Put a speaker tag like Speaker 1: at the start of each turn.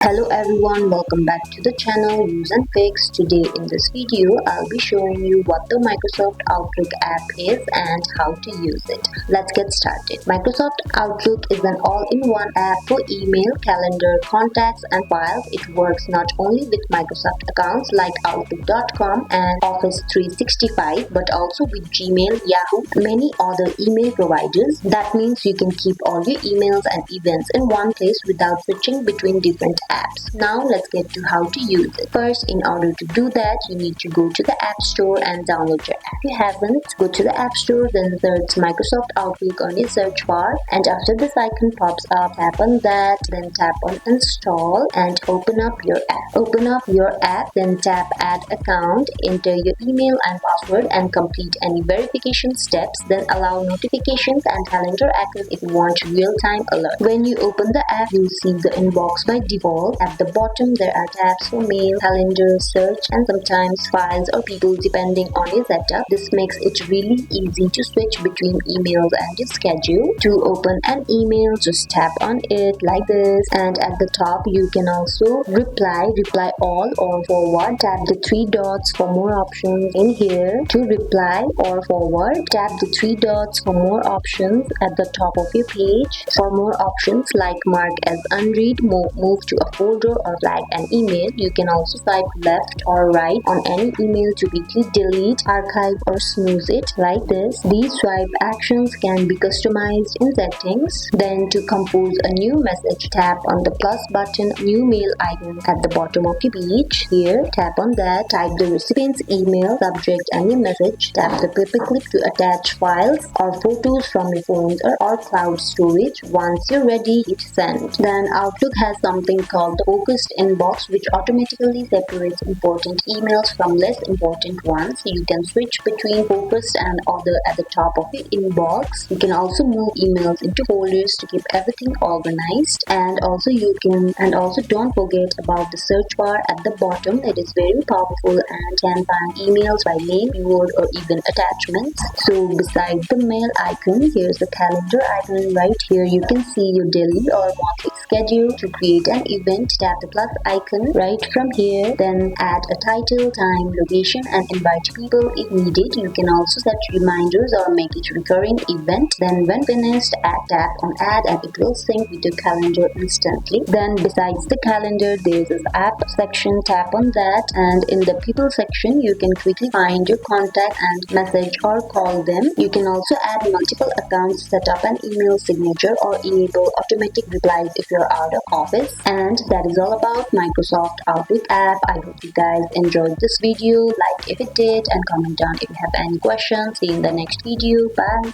Speaker 1: Hello everyone, welcome back to the channel useNfix. Today in this video, I'll be showing you what the Microsoft Outlook app is and how to use it. Let's get started. Microsoft Outlook is an all-in-one app for email, calendar, contacts and files. It works not only with Microsoft accounts like Outlook.com and Office 365 but also with Gmail, Yahoo, and many other email providers. That means you can keep all your emails and events in one place without switching between different apps. Now let's get to how to use it. First, in order to do that, you need to go to the App Store and download your app. If you haven't, go to the App Store, then search Microsoft Outlook on your search bar, and after this icon pops up, tap on that, then tap on Install and open up your app. Open up your app, then tap Add Account, enter your email and password and complete any verification steps, then allow notifications and calendar access if you want real-time alert. When you open the app, you'll see the inbox by default. At the bottom, there are tabs for mail, calendar, search, and sometimes files or people depending on your setup. This makes it really easy to switch between emails and your schedule. To open an email, just tap on it like this, and at the top, you can also reply all or forward. Tap the three dots for more options in here. To reply or forward, tap the three dots for more options at the top of your page. For more options like mark as unread, move to a folder or flag an email. You can also swipe left or right on any email to quickly delete, archive or snooze it like this. These swipe actions can be customized in settings. Then to compose a new message, tap on the plus button, new mail icon at the bottom of your page. Here, tap on that, type the recipient's email, subject and your message. Tap the paperclip to attach files or photos from your phone or cloud storage. Once you're ready, hit send. Then Outlook has something called the focused inbox, which automatically separates important emails from less important ones. You can switch between focused and other at the top of your inbox. You can also move emails into folders to keep everything organized, and also don't forget about the search bar at the bottom. It is very powerful and can find emails by name, keyword or even attachments. So beside the mail icon, here's the calendar icon. Right here you can see your daily or monthly schedule. To create an event, tap the plus icon right from here, then add a title, time, location and invite people if needed. You can also set reminders or make it recurring event. Then when finished, tap on add and it will sync with your calendar instantly. Then besides the calendar, there's this app section. Tap on that, and in the people section you can quickly find your contact and message or call them. You can also add multiple accounts, set up an email signature or enable automatic replies if you're out of office. And that is all about Microsoft Outlook app. I hope you guys enjoyed this video. Like if it did and comment down if you have any questions. See you in the next video. Bye.